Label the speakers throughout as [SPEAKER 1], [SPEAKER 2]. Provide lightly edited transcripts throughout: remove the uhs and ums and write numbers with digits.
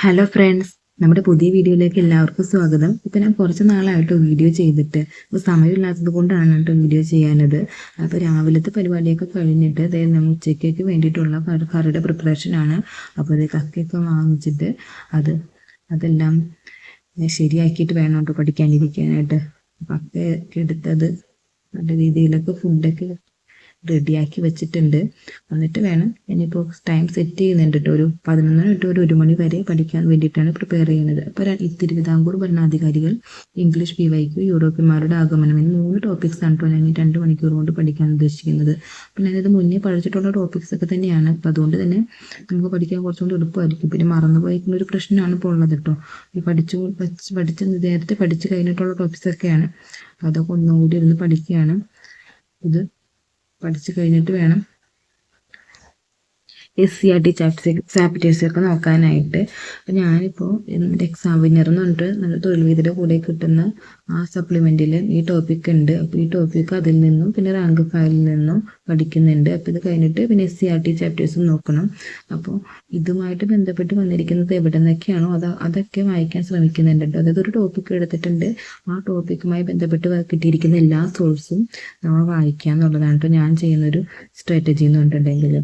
[SPEAKER 1] Hello friends, നമ്മുടെ പുതിയ വീഡിയോയിലേക്ക് എല്ലാവർക്കും സ്വാഗതം. ഇപ്പം ഞാൻ കുറച്ച് നാളായിട്ട് വീഡിയോ ചെയ്തിട്ട് സമയമില്ലാത്തത് കൊണ്ടാണ് കേട്ടോ വീഡിയോ ചെയ്യാനത്. അപ്പോൾ രാവിലത്തെ പരിപാടിയൊക്കെ കഴിഞ്ഞിട്ട് അതായത് നമ്മൾ ഉച്ചയ്ക്ക് വേണ്ടിയിട്ടുള്ള കറിയുടെ പ്രിപ്പറേഷനാണ്. അപ്പോൾ അത് കക്കയൊക്കെ വാങ്ങിച്ചിട്ട് അതെല്ലാം ശരിയാക്കിയിട്ട് വേണം കേട്ടോ പഠിക്കാനിരിക്കാനായിട്ട്. കക്കയൊക്കെ എടുത്തത് നല്ല രീതിയിലൊക്കെ ഫുഡൊക്കെ റെഡിയാക്കി വെച്ചിട്ടുണ്ട്. എന്നിട്ട് വേണം ഇനിയിപ്പോൾ ടൈം സെറ്റ് ചെയ്യുന്നുണ്ട് കേട്ടോ. ഒരു 11 to 1 മണി വരെ പഠിക്കാൻ വേണ്ടിയിട്ടാണ് പ്രിപ്പയർ ചെയ്യുന്നത്. അപ്പോൾ തിരുവിതാംകൂർ ഭരണാധികാരികൾ, ഇംഗ്ലീഷ് PYQ, യൂറോപ്യന്മാരുടെ ആഗമനം എന്നീ 3 ടോപ്പിക്സ് ആണ് കേട്ടോ ഞാൻ 2 മണിക്കൂർ കൊണ്ട് പഠിക്കാൻ ഉദ്ദേശിക്കുന്നത്. പിന്നെ അതായത് മുന്നേ പഠിച്ചിട്ടുള്ള ടോപ്പിക്സ് ഒക്കെ തന്നെയാണ്. അപ്പോൾ അതുകൊണ്ട് തന്നെ നമുക്ക് പഠിക്കാൻ കുറച്ചുകൂടി എളുപ്പമായിരിക്കും. പിന്നെ മറന്നു പോയിരിക്കുന്ന ഒരു പ്രശ്നമാണ് ഇപ്പോൾ ഉള്ളത് കേട്ടോ. ഈ നേരത്തെ പഠിച്ചു കഴിഞ്ഞിട്ടുള്ള ടോപ്പിക്സ് ഒക്കെയാണ്. അപ്പോൾ അതൊക്കെ ഒന്നുകൂടി ഇരുന്ന് പഠിക്കുകയാണ്. ഇത് പഠിച്ചു കഴിഞ്ഞിട്ട് വേണം SCERT ചാപ്റ്റേഴ്സൊക്കെ നോക്കാനായിട്ട്. അപ്പം ഞാനിപ്പോൾ എൻ്റെ എക്സാം വിന്നർ എന്ന് പറഞ്ഞിട്ട് നമ്മുടെ തൊഴിൽ വീതിയുടെ കൂടെ കിട്ടുന്ന ആ സപ്ലിമെൻറ്റിൽ ഈ ടോപ്പിക് ഉണ്ട്. അപ്പോൾ ഈ ടോപ്പിക്ക് അതിൽ നിന്നും പിന്നെ റാങ്ക് ഫയലിൽ നിന്നും പഠിക്കുന്നുണ്ട്. അപ്പോൾ ഇത് കഴിഞ്ഞിട്ട് പിന്നെ SCERT ചാപ്റ്റേഴ്സും നോക്കണം. അപ്പോൾ ഇതുമായിട്ട് ബന്ധപ്പെട്ട് വന്നിരിക്കുന്നത് എവിടെ നിന്നൊക്കെയാണോ അതൊക്കെ വായിക്കാൻ ശ്രമിക്കുന്നുണ്ട്. അതായത് ഒരു ടോപ്പിക്ക് എടുത്തിട്ടുണ്ട്, ആ ടോപ്പിക്കുമായി ബന്ധപ്പെട്ട് കിട്ടിയിരിക്കുന്ന എല്ലാ സോഴ്സും നമ്മൾ വായിക്കുക എന്നുള്ളതാണ് കേട്ടോ ഞാൻ ചെയ്യുന്നൊരു സ്ട്രാറ്റജി എന്ന് പറഞ്ഞിട്ടുണ്ടെങ്കിൽ.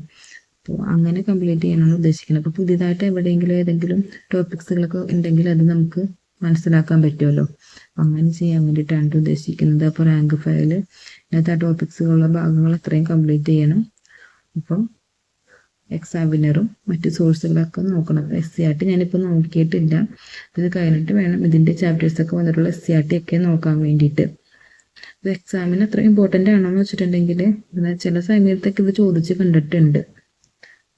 [SPEAKER 1] അപ്പോൾ അങ്ങനെ കംപ്ലീറ്റ് ചെയ്യാനാണ് ഉദ്ദേശിക്കുന്നത്. അപ്പോൾ പുതിയതായിട്ട് എവിടെയെങ്കിലും ഏതെങ്കിലും ടോപ്പിക്സുകളൊക്കെ ഉണ്ടെങ്കിൽ അത് നമുക്ക് മനസ്സിലാക്കാൻ പറ്റുമല്ലോ. അങ്ങനെ ചെയ്യാൻ വേണ്ടിയിട്ടാണ് ഉദ്ദേശിക്കുന്നത്. അപ്പോൾ റാങ്ക് ഫയൽ ഇന്നത്തെ ആ ടോപ്പിക്സുകളുള്ള ഭാഗങ്ങൾ അത്രയും കംപ്ലീറ്റ് ചെയ്യണം. അപ്പം എക്സാമിനറും മറ്റ് സോഴ്സുകളൊക്കെ നോക്കണം. SCERT ഞാനിപ്പോൾ നോക്കിയിട്ടില്ല. ഇത് കഴിഞ്ഞിട്ട് വേണം ഇതിൻ്റെ ചാപ്റ്റേഴ്സൊക്കെ വന്നിട്ടുള്ള SCERT ഒക്കെ നോക്കാൻ വേണ്ടിയിട്ട്. ഇത് എക്സാമിന് അത്ര ഇമ്പോർട്ടൻ്റ് ആണോ എന്ന് വെച്ചിട്ടുണ്ടെങ്കിൽ ചില സമയത്തൊക്കെ ഇത് ചോദിച്ച് കണ്ടിട്ടുണ്ട്.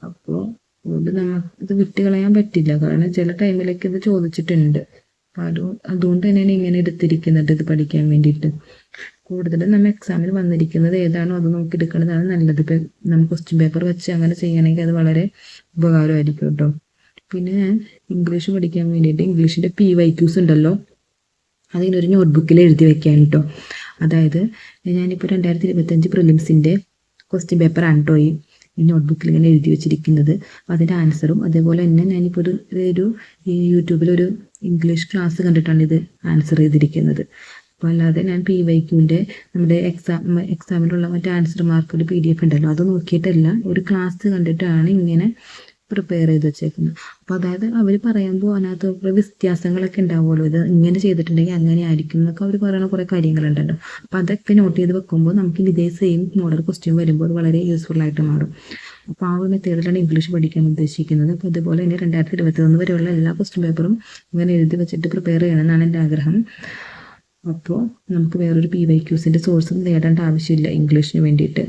[SPEAKER 1] അപ്പോൾ അതുകൊണ്ട് നമുക്ക് ഇത് വിട്ടുകളയാൻ പറ്റില്ല. കാരണം ചില ടൈമിലൊക്കെ ഇത് ചോദിച്ചിട്ടുണ്ട്. അപ്പോൾ അതുകൊണ്ട് തന്നെയാണ് ഇങ്ങനെ എടുത്തിരിക്കുന്നത് ഇത് പഠിക്കാൻ വേണ്ടിയിട്ട്. കൂടുതലും നമ്മൾ എക്സാമിന് വന്നിരിക്കുന്നത് ഏതാണോ അത് നോക്കി എടുക്കുന്നതാണ് നല്ലത്. ഇപ്പം നമ്മൾ ക്വസ്റ്റ്യൻ പേപ്പർ വെച്ച് അങ്ങനെ ചെയ്യണമെങ്കിൽ അത് വളരെ ഉപകാരമായിരിക്കും കേട്ടോ. പിന്നെ ഞാൻ ഇംഗ്ലീഷ് പഠിക്കാൻ വേണ്ടിയിട്ട് ഇംഗ്ലീഷിൻ്റെ PYQs ഉണ്ടല്ലോ, അതിനൊരു നോട്ട്ബുക്കിൽ എഴുതി വെക്കാൻ കേട്ടോ. അതായത് ഞാനിപ്പോൾ 2025 പ്രിലിംസിൻ്റെ ക്വസ്റ്റ്യൻ പേപ്പറാണ് കേട്ടോ ഈ നോട്ട്ബുക്കിൽ ഇങ്ങനെ എഴുതി വെച്ചിരിക്കുന്നത്. അതിൻ്റെ ആൻസറും അതേപോലെ തന്നെ ഞാനിപ്പോൾ ഒരു യൂട്യൂബിലൊരു ഇംഗ്ലീഷ് ക്ലാസ് കണ്ടിട്ടാണ് ഇത് ആൻസർ ചെയ്തിരിക്കുന്നത്. അപ്പോൾ അല്ലാതെ ഞാൻ PYQൻ്റെ നമ്മുടെ എക്സാമിലുള്ള മറ്റേ ആൻസർ മാർക്കൊരു PDF ഉണ്ടല്ലോ, അത് നോക്കിയിട്ടല്ല, ഒരു ക്ലാസ് കണ്ടിട്ടാണ് ഇങ്ങനെ പ്രിപ്പയർ ചെയ്ത് വെച്ചേക്കുന്നത്. അപ്പോൾ അതായത് അവർ പറയുമ്പോൾ അതിനകത്ത് കുറേ വ്യത്യാസങ്ങളൊക്കെ ഉണ്ടാവുമല്ലോ. ഇത് ഇങ്ങനെ ചെയ്തിട്ടുണ്ടെങ്കിൽ അങ്ങനെ ആയിരിക്കും എന്നൊക്കെ അവർ പറയുന്ന കുറേ കാര്യങ്ങളുണ്ടല്ലോ. അപ്പോൾ അതൊക്കെ നോട്ട് ചെയ്ത് വെക്കുമ്പോൾ നമുക്ക് ഇതേ സെയിം മോഡൽ ക്വസ്റ്റ്യൻ വരുമ്പോൾ അത് വളരെ യൂസ്ഫുൾ ആയിട്ട് മാറും. അപ്പോൾ ആ ഒരു മെത്തേഡിലാണ് ഇംഗ്ലീഷ് പഠിക്കാൻ ഉദ്ദേശിക്കുന്നത്. അപ്പോൾ അതുപോലെ തന്നെ 2021 വരെയുള്ള എല്ലാ ക്വസ്റ്റ്യൻ പേപ്പറും ഇങ്ങനെ എഴുതി വെച്ചിട്ട് പ്രിപ്പയർ ചെയ്യണമെന്നാണ് എൻ്റെ ആഗ്രഹം. അപ്പോൾ നമുക്ക് വേറൊരു PYQസിൻ്റെ സോഴ്സും നേടേണ്ട ആവശ്യമില്ല ഇംഗ്ലീഷിന് വേണ്ടിയിട്ട്.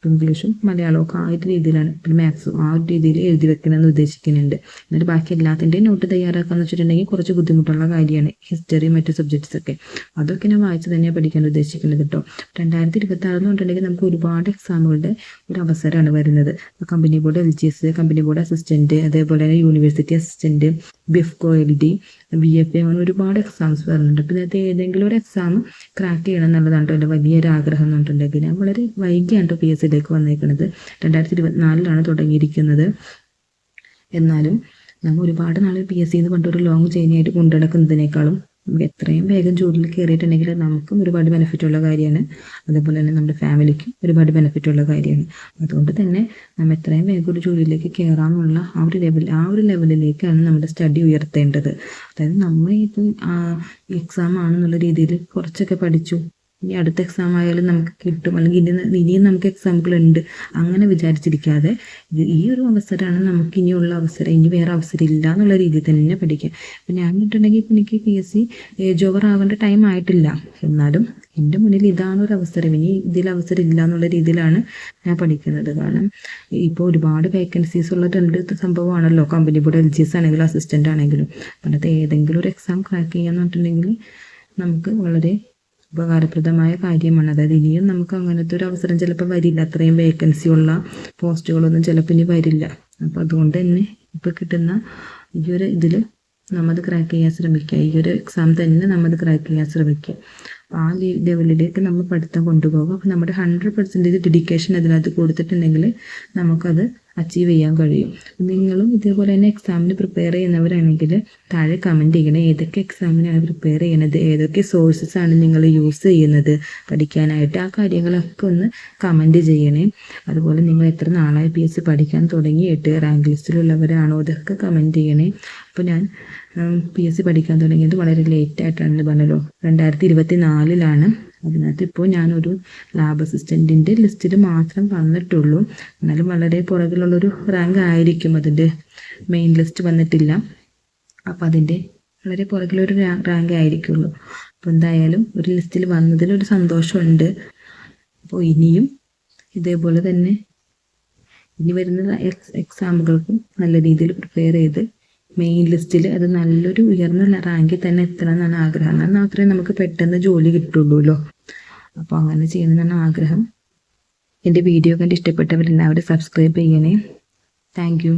[SPEAKER 1] ഇംഗ്ലീഷും മലയാളമൊക്കെ ആ ഒരു രീതിയിലാണ്, പിന്നെ മാത്സും ആ ഒരു രീതിയിൽ എഴുതി വെക്കണമെന്ന് ഉദ്ദേശിക്കുന്നുണ്ട്. എന്നിട്ട് ബാക്കി എല്ലാത്തിൻ്റെയും നോട്ട് തയ്യാറാക്കാന്ന് വെച്ചിട്ടുണ്ടെങ്കിൽ കുറച്ച് ബുദ്ധിമുട്ടുള്ള കാര്യമാണ്. ഹിസ്റ്ററി മറ്റ് സബ്ജക്ട്സൊക്കെ അതൊക്കെ ഞാൻ വായിച്ച് തന്നെയാണ് പഠിക്കാൻ ഉദ്ദേശിക്കുന്നത് കേട്ടോ. 2026 എന്ന് പറഞ്ഞിട്ടുണ്ടെങ്കിൽ നമുക്ക് ഒരുപാട് എക്സാമുകളുടെ ഒരു അവസരമാണ് വരുന്നത്. Company board LGS, company board assistant, അതേപോലെ തന്നെ university assistant, BIFCO LD, BFA അങ്ങനെ ഒരുപാട് എക്സാംസ് വരുന്നുണ്ട്. അപ്പോൾ ഇതിനകത്ത് ഏതെങ്കിലും ഒരു എക്സാം ക്രാക്ക് ചെയ്യണം എന്നുള്ളതാണ് എൻ്റെ വലിയൊരു ആഗ്രഹം എന്ന് പറഞ്ഞിട്ടുണ്ടെങ്കിൽ. ഞാൻ വളരെ വൈകിയാണ് PSCയിലേക്ക് വന്നേക്കുന്നത്. 2024 തുടങ്ങിയിരിക്കുന്നത്. എന്നാലും നമ്മൾ ഒരുപാട് നാൾ PSC എന്ന് പറഞ്ഞിട്ട് ഒരു ലോങ് ജേർണിയായിട്ട് കൊണ്ടുനടക്കുന്നതിനേക്കാളും നമുക്ക് എത്രയും വേഗം ജോലിയിൽ കയറിയിട്ടുണ്ടെങ്കിൽ നമുക്കും ഒരുപാട് ബെനിഫിറ്റുള്ള കാര്യമാണ്. അതേപോലെ തന്നെ നമ്മുടെ ഫാമിലിക്കും ഒരുപാട് ബെനിഫിറ്റുള്ള കാര്യമാണ്. അതുകൊണ്ട് തന്നെ നമ്മൾ എത്രയും വേഗം ഒരു ജോലിയിലേക്ക് കയറാമെന്നുള്ള ആ ഒരു ലെവലിലേക്കാണ് നമ്മുടെ സ്റ്റഡി ഉയർത്തേണ്ടത്. അതായത് നമ്മൾ ഇത് എക്സാം ആണെന്നുള്ള രീതിയിൽ കുറച്ചൊക്കെ പഠിച്ചു, ഇനി അടുത്ത എക്സാം ആയാലും നമുക്ക് കിട്ടും, അല്ലെങ്കിൽ ഇനിയും നമുക്ക് എക്സാമുകളുണ്ട് അങ്ങനെ വിചാരിച്ചിരിക്കാതെ ഈ ഒരു അവസരമാണ് നമുക്ക് ഇനിയുള്ള അവസരം, ഇനി വേറെ അവസരം ഇല്ല എന്നുള്ള രീതിയിൽ തന്നെ പഠിക്കാം. അപ്പം ഞാൻ കിട്ടുന്നുണ്ടെങ്കിൽ ഇപ്പം എനിക്ക് PSC ഏജ് ഓവർ ആവേണ്ട ടൈം ആയിട്ടില്ല. എന്നാലും എൻ്റെ മുന്നിൽ ഇതാണ് ഒരു അവസരം, ഇനി ഇതിൽ അവസരം ഇല്ല എന്നുള്ള രീതിയിലാണ് ഞാൻ പഠിക്കുന്നത്. കാരണം ഇപ്പോൾ ഒരുപാട് വേക്കൻസീസ് ഉള്ള സംഭവമാണല്ലോ. കമ്പനി ബോർഡ് LGS ആണെങ്കിലും അസിസ്റ്റൻ്റ് ആണെങ്കിലും പണ്ടത്തെ ഏതെങ്കിലും ഒരു എക്സാം ക്രാക്ക് ചെയ്യാന്ന് പറഞ്ഞിട്ടുണ്ടെങ്കിൽ നമുക്ക് വളരെ ഉപകാരപ്രദമായ കാര്യമാണ്. അതായത് ഇനിയും നമുക്ക് അങ്ങനത്തെ ഒരു അവസരം ചിലപ്പോൾ വരില്ല. അത്രയും വേക്കൻസി ഉള്ള പോസ്റ്റുകളൊന്നും ചിലപ്പോൾ ഇനി വരില്ല. അപ്പോൾ അതുകൊണ്ട് തന്നെ ഇപ്പോൾ കിട്ടുന്ന ഈ ഒരു ഇതിൽ നമ്മത് ക്രാക്ക് ചെയ്യാൻ ശ്രമിക്കുക. ഈ ഒരു എക്സാം തന്നെ നമ്മത് ക്രാക്ക് ചെയ്യാൻ ശ്രമിക്കുക. അപ്പോൾ ആ ലെവലിലേക്ക് നമ്മൾ പഠിത്തം കൊണ്ടുപോകും. അപ്പോൾ നമ്മുടെ 100% ഡെഡിക്കേഷൻ അതിനകത്ത് കൊടുത്തിട്ടുണ്ടെങ്കിൽ നമുക്കത് അച്ചീവ് ചെയ്യാൻ കഴിയും. നിങ്ങളും ഇതേപോലെ തന്നെ എക്സാമിന് പ്രിപ്പയർ ചെയ്യുന്നവരാണെങ്കിൽ താഴെ കമൻറ്റ് ചെയ്യണേ. ഏതൊക്കെ എക്സാമിനാണ് പ്രിപ്പയർ ചെയ്യണത്, ഏതൊക്കെ സോഴ്സസ് ആണ് നിങ്ങൾ യൂസ് ചെയ്യുന്നത് പഠിക്കാനായിട്ട്, ആ കാര്യങ്ങളൊക്കെ ഒന്ന് കമൻറ്റ് ചെയ്യണേ. അതുപോലെ നിങ്ങൾ എത്ര നാളായി PSC പഠിക്കാൻ തുടങ്ങിയിട്ട്, റാങ്ക് ലിസ്റ്റിലുള്ളവരാണോ, ഇതൊക്കെ കമൻറ്റ് ചെയ്യണേ. അപ്പോൾ ഞാൻ PSC പഠിക്കാൻ തുടങ്ങിയത് വളരെ ലേറ്റായിട്ടാണെന്ന് പറഞ്ഞല്ലോ, 2024 അതിനകത്ത് ഇപ്പോൾ ഞാനൊരു ലാബ് അസിസ്റ്റൻറ്റിൻ്റെ ലിസ്റ്റിൽ മാത്രം വന്നിട്ടുള്ളൂ. എന്നാലും വളരെ പുറകിലുള്ളൊരു റാങ്ക് ആയിരിക്കും, അതിൻ്റെ മെയിൻ ലിസ്റ്റ് വന്നിട്ടില്ല. അപ്പോൾ അതിൻ്റെ വളരെ പുറകിലൊരു റാങ്ക് ആയിരിക്കുള്ളൂ. അപ്പോൾ എന്തായാലും ഒരു ലിസ്റ്റിൽ വന്നതിലൊരു സന്തോഷമുണ്ട്. അപ്പോൾ ഇനിയും ഇതേപോലെ തന്നെ ഇനി വരുന്ന എക്സാമുകൾക്കും നല്ല രീതിയിൽ പ്രിപ്പയർ ചെയ്ത് മെയിൻ ലിസ്റ്റിൽ അത് നല്ലൊരു ഉയർന്ന റാങ്കിൽ തന്നെ എത്തണം എന്നാണ് ആഗ്രഹം. എന്നാൽ മാത്രമേ നമുക്ക് പെട്ടെന്ന് ജോലി കിട്ടുള്ളൂല്ലോ. അപ്പോൾ അങ്ങനെ ചെയ്യണമെന്നാണ് ആഗ്രഹം. എൻ്റെ വീഡിയോ കണ്ട് ഇഷ്ടപ്പെട്ടവരെല്ലാവരും സബ്സ്ക്രൈബ് ചെയ്യണേ. Thank you.